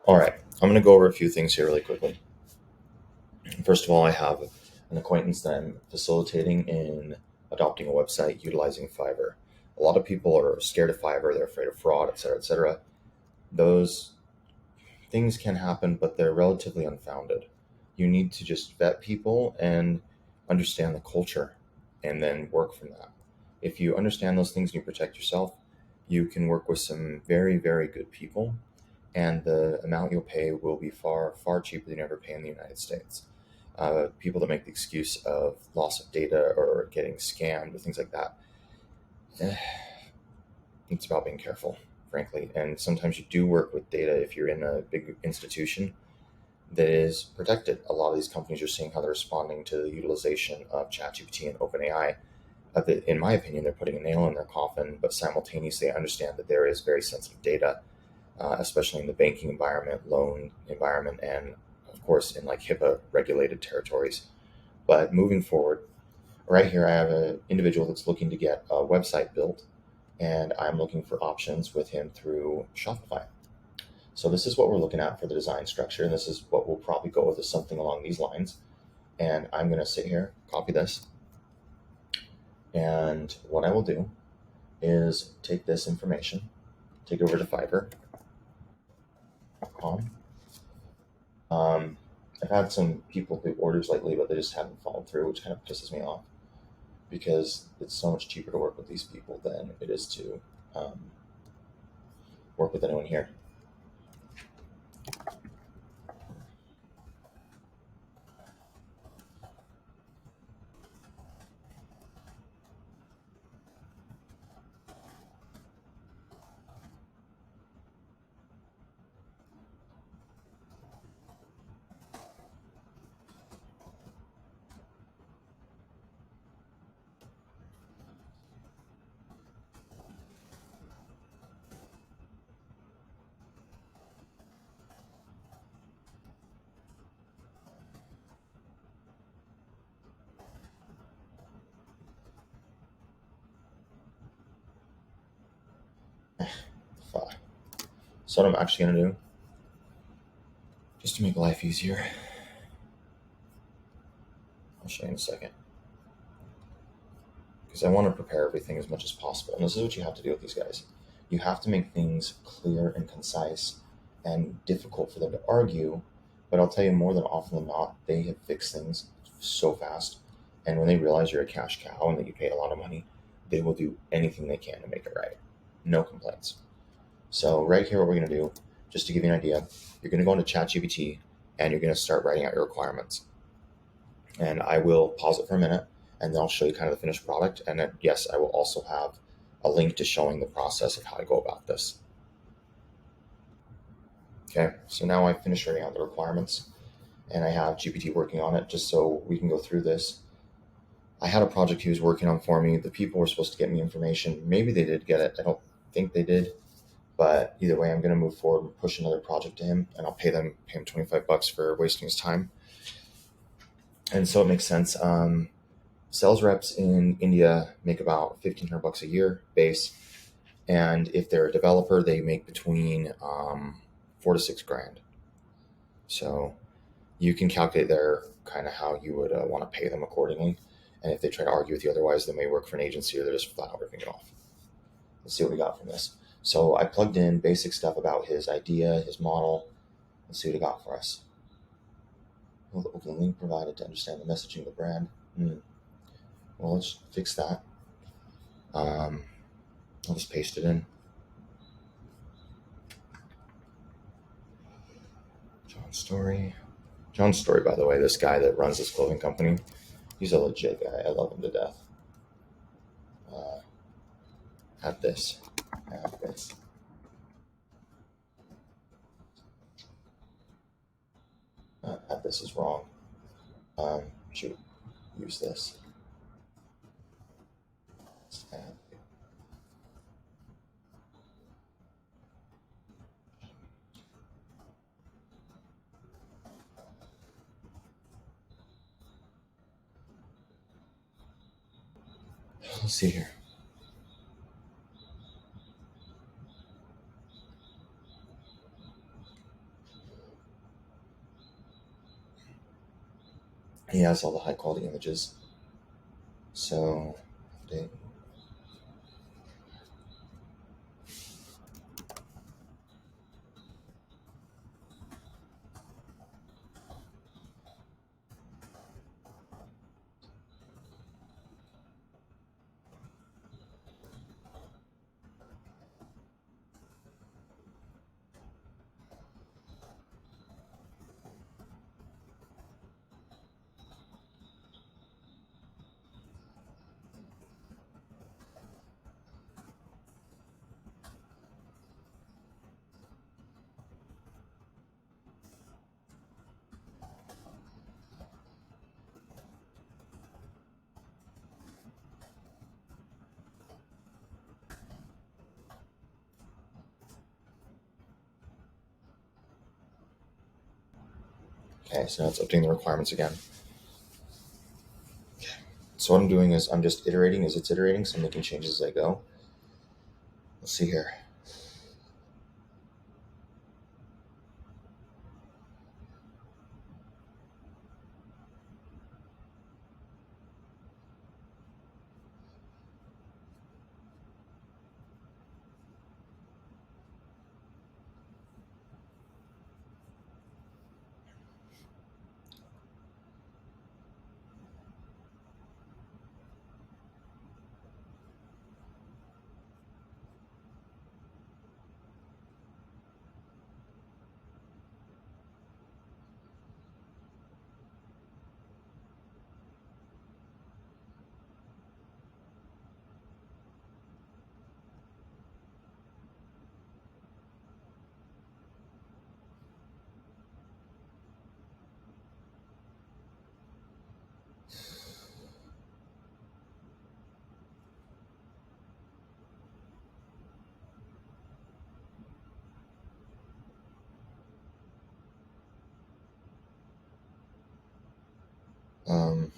All right, I'm going to go over a few things here really quickly. First of all, I have an acquaintance that I'm facilitating in adopting a website utilizing Fiverr. A lot of people are scared of Fiverr, they're afraid of fraud, et cetera, et cetera. Those things can happen, but they're relatively unfounded. You need to just vet people and understand the culture and then work from that. If you understand those things and you protect yourself, you can work with some very, very good people, and the amount you'll pay will be far, far cheaper than you ever pay in the United States. People that make the excuse of loss of data or getting scammed or things like that, eh, it's about being careful, frankly. And sometimes you do work with data if you're in a big institution that is protected. A lot of these companies are seeing how they're responding to the utilization of ChatGPT and OpenAI. In my opinion, they're putting a nail in their coffin, but simultaneously, I understand that there is very sensitive data, especially in the banking environment, loan environment, and of course in like HIPAA regulated territories. But moving forward, right here, I have an individual that's looking to get a website built, and I'm looking for options with him through Shopify. So this is what we're looking at for the design structure, and this is what we'll probably go with, is something along these lines. And I'm going to sit here, copy this, and what I will do is take this information, take it over to Fiverr.com. I've had some people do orders lately, but they just haven't followed through, which kind of pisses me off because it's so much cheaper to work with these people than it is to um, work with anyone here. So what I'm actually going to do, just to make life easier, I'll show you in a second, because I want to prepare everything as much as possible. And this is what you have to do with these guys. You have to make things clear and concise and difficult for them to argue. But I'll tell you, more than often than not, they have fixed things so fast. And when they realize you're a cash cow and that you paid a lot of money, they will do anything they can to make it right. No complaints. So right here, what we're going to do, just to give you an idea, you're going to go into ChatGPT and you're going to start writing out your requirements. And I will pause it for a minute, and then I'll show you kind of the finished product. And then, yes, I will also have a link to showing the process of how to go about this. Okay, so now I've finished writing out the requirements, and I have GPT working on it just so we can go through this. I had a project he was working on for me. The people were supposed to get me information. Maybe they did get it. I don't think they did. But either way, I'm going to move forward and push another project to him, and I'll pay him $25 for wasting his time. And so it makes sense. Sales reps in India make about $1,500 a year base, and if they're a developer, they make between 4 to 6 grand. So you can calculate there kind of how you would want to pay them accordingly. And if they try to argue with you otherwise, they may work for an agency or they're just flat out ripping it off. Let's see what we got from this. So I plugged in basic stuff about his idea, his model. Let's see what he got for us. Will open the link provided to understand the messaging of the brand. Well, let's fix that. I'll just paste it in. John Story, by the way, this guy that runs this clothing company, he's a legit guy. I love him to death. Have this. Have this is wrong. Should use this. Let's see here. He has all the high quality images. So, update. Okay, so now it's updating the requirements again. Okay. So what I'm doing is I'm just iterating as it's iterating, so I'm making changes as I go. Let's see here.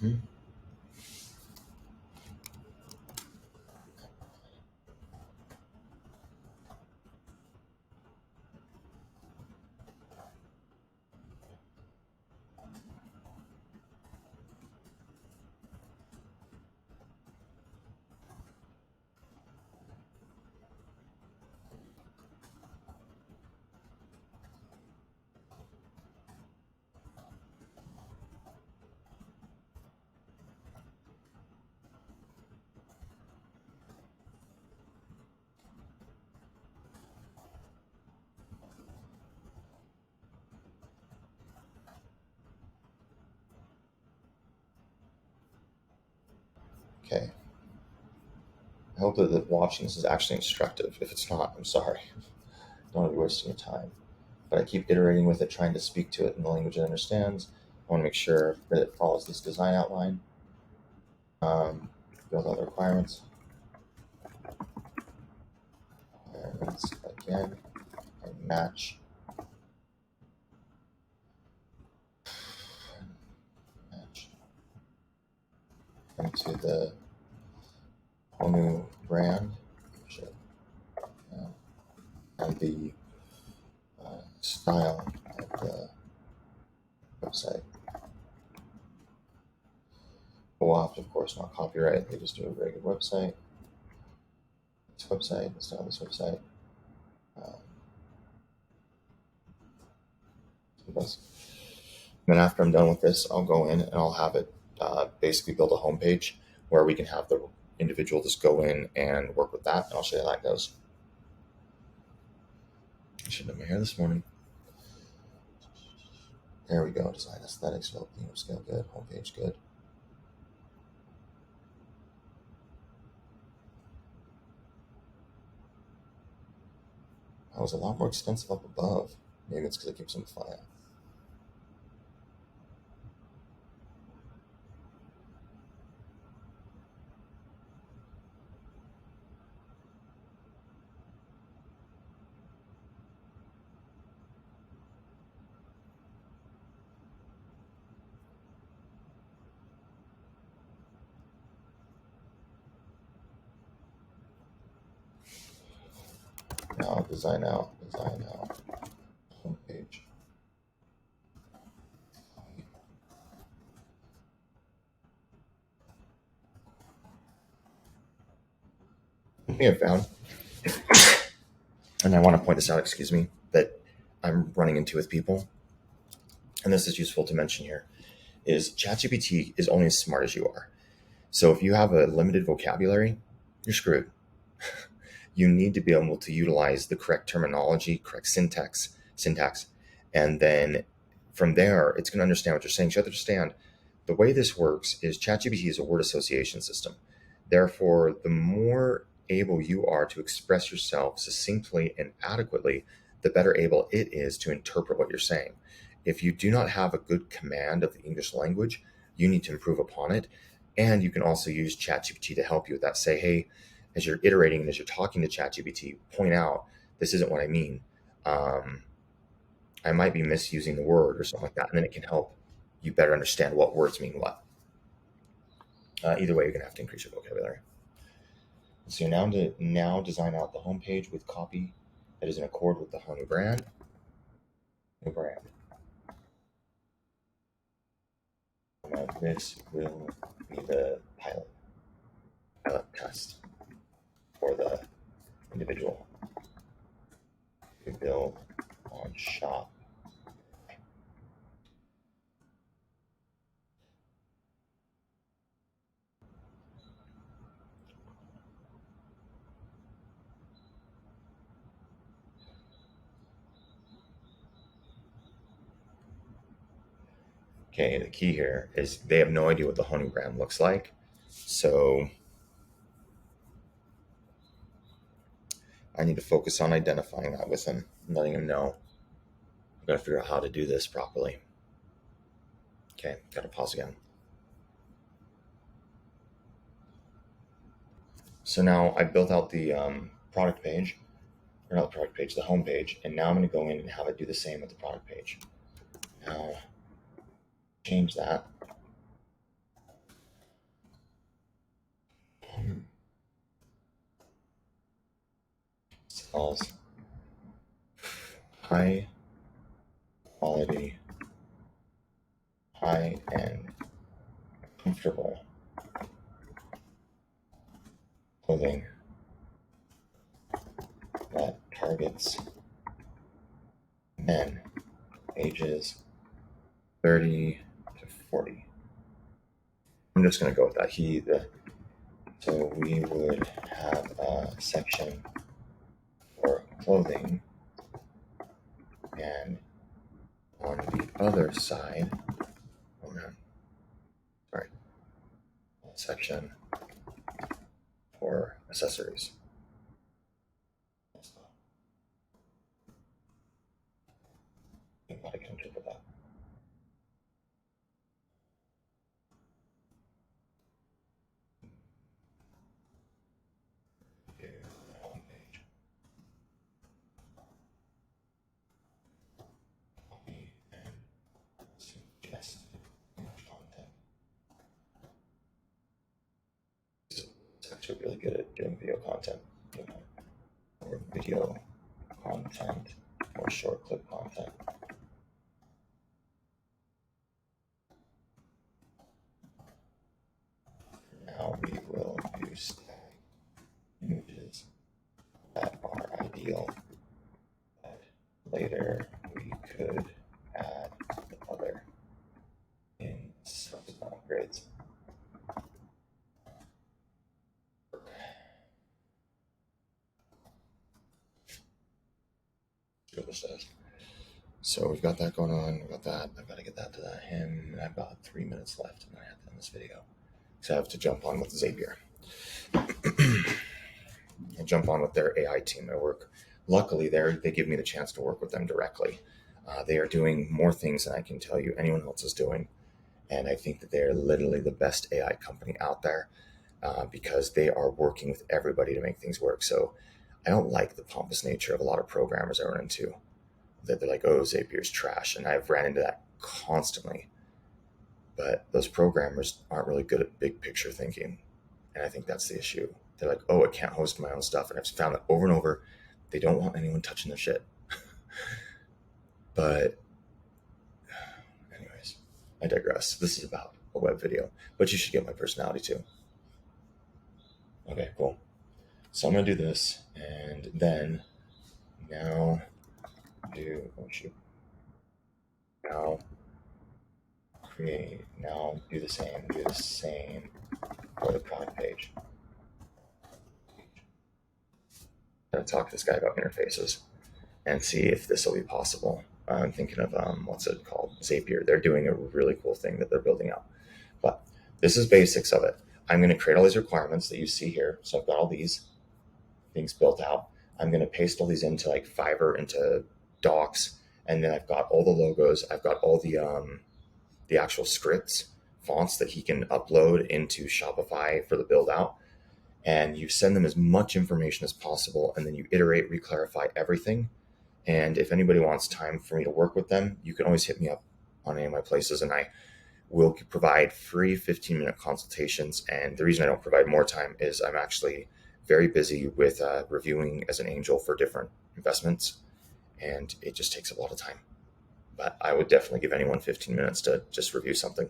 Hmm. Okay. I hope that watching this is actually instructive. If it's not, I'm sorry. Don't want to be wasting your time. But I keep iterating with it, trying to speak to it in the language it understands. I want to make sure that it follows this design outline. Build all the requirements. Requirements again and match. Match into the whole new brand. And the style of the website. But we'll have to, of course, not copyright. They just do a very good website. This website, the style of this website. And then after I'm done with this, I'll go in and I'll have it basically build a homepage where we can have the individual just go in and work with that. And I'll show you how that goes. I should have done my hair this morning. There we go. Design aesthetics, theme scale good, homepage good. That was a lot more expensive up above. Maybe it's because it keeps them flat. Now design out, homepage. thing I've found, and I want to point this out, excuse me, that I'm running into with people, and this is useful to mention here, is ChatGPT is only as smart as you are. So if you have a limited vocabulary, you're screwed. You need to be able to utilize the correct terminology, correct syntax, and then from there, it's going to understand what you're saying. So you have to understand the way this works is ChatGPT is a word association system. Therefore, the more able you are to express yourself succinctly and adequately, the better able it is to interpret what you're saying. If you do not have a good command of the English language, you need to improve upon it. And you can also use ChatGPT to help you with that. Say, hey, as you're iterating and as you're talking to ChatGPT, point out this isn't what I mean. I might be misusing the word or something like that, and then it can help you better understand what words mean what. Either way, you're gonna have to increase your vocabulary. So now design out the homepage with copy that is in accord with the whole new brand. New brand. Now this will be the pilot test for the individual to build on shop. Okay, the key here is they have no idea what the honey brand looks like. So I need to focus on identifying that with them, letting them know. I've got to figure out how to do this properly. Okay, got to pause again. So now I built out the product page, or not the product page, the home page, and now I'm going to go in and have it do the same with the product page. Now, change that. Sells high quality, high end, comfortable clothing that targets men ages 30 to 40. I'm just going to go with that. So we would have a section for clothing, and on the other side, a section for accessories. I can interpret that. Homepage. Copy and suggest content. It's actually really good at doing video content, or video content, or short clip content. Now we will use images that are ideal, but later we could add the other in subsequent upgrades. See what this says. So we've got that going on. We've got that. I've got to get that to him. I've got 3 minutes left, and then I have to end this video. So I have to jump on with Zapier. I jump on with their AI team. I work. Luckily, they give me the chance to work with them directly. They are doing more things than I can tell you anyone else is doing, and I think that they are literally the best AI company out there because they are working with everybody to make things work. So I don't like the pompous nature of a lot of programmers I run into. That they're like, oh, Zapier's trash, and I've ran into that constantly. But those programmers aren't really good at big picture thinking, and I think that's the issue. They're like, oh, I can't host my own stuff, and I've found that over and over. They don't want anyone touching their shit. But anyways, I digress. This is about a web video, but you should get my personality too. Okay, cool. So I'm going to do this, and then now now do the same for the product page. I'm going to talk to this guy about interfaces and see if this will be possible. I'm thinking of what's it called? Zapier. They're doing a really cool thing that they're building out. But this is basics of it. I'm going to create all these requirements that you see here. So I've got all these things built out. I'm going to paste all these into like Fiverr, into docs, and then I've got all the logos. I've got all the actual scripts, fonts that he can upload into Shopify for the build out. And you send them as much information as possible, and then you iterate, reclarify everything. And if anybody wants time for me to work with them, you can always hit me up on any of my places, and I will provide free 15-minute consultations. And the reason I don't provide more time is I'm actually very busy with reviewing as an angel for different investments, and it just takes a lot of time. But I would definitely give anyone 15 minutes to just review something.